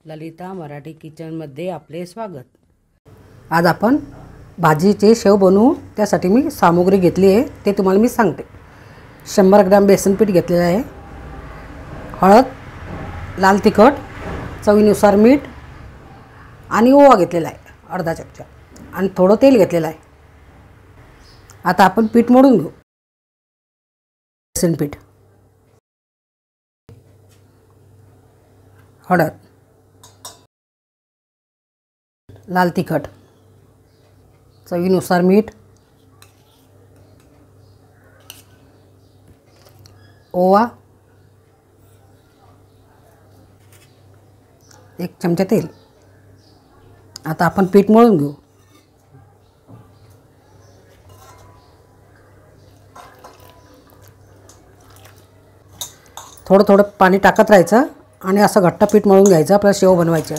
ललिता मराठी किचनमध्ये आपले स्वागत। आज आपण भाजीचे शेव बनवू। त्यासाठी मी सामग्री घेतली आहे ते तुम्हाला मी सांगते। 100 ग्रॅम बेसन पीठ घेतलेले आहे, हळद, लाल तिखट, चवीनुसार मीठ आणि ओवा घेतलेला आहे अर्धा चमचा आणि थोडं तेल घेतलेलं आहे। आता आपण पीठ मळून घेऊ। बेसन पीठ, हळद, लाल तिखट, चवीनुसार मीठ, ओवा, 1 चमचा तेल। आता आपण पीठ मळून घेऊ। थोडं थोडं पाणी टाकत राहायचं आणि असं घट्ट पीठ मळून घ्यायचं। आपल्याला शेव बनवायचे।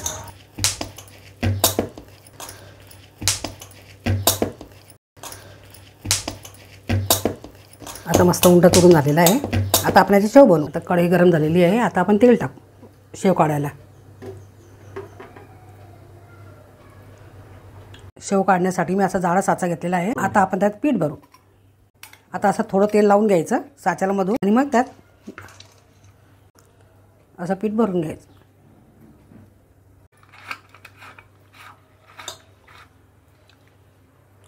आता मस्त उंडा करून झालेला आहे। आता आपण याची शेव बनवू। आता कढई गरम झालेली आहे। आता आपण तेल टाकू शेव काढायला। शेव काढण्यासाठी मी असा जाडा साचा घेतलेला आहे। आता आपण त्यात पीठ भरू। आता असं थोडं तेल लावून घ्यायचं साच्याला मधून आणि मग त्यात असं पीठ भरून घ्यायचं।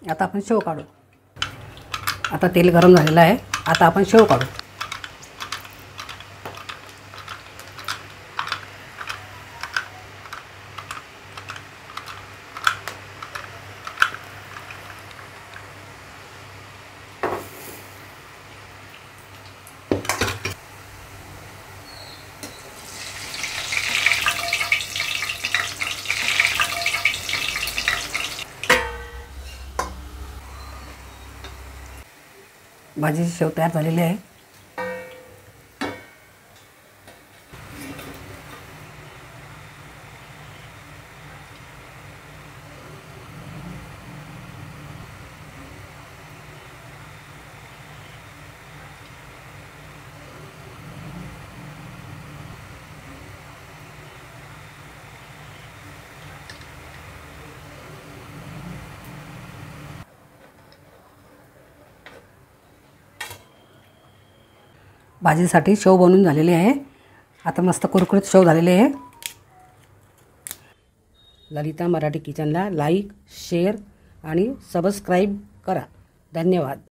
आता आपण शेव काढू। आता तेल गरम झालेलं आहे। आता आपण शेव काढू। भाजीची शेव तयार झालेली आहे। भाजीसाठी शेव बनवून झालेली आहे। आता मस्त कुरकुरीत शेव झालेली आहे। ललिता मराठी किचनला लाईक, शेअर आणि सबस्क्राईब करा। धन्यवाद।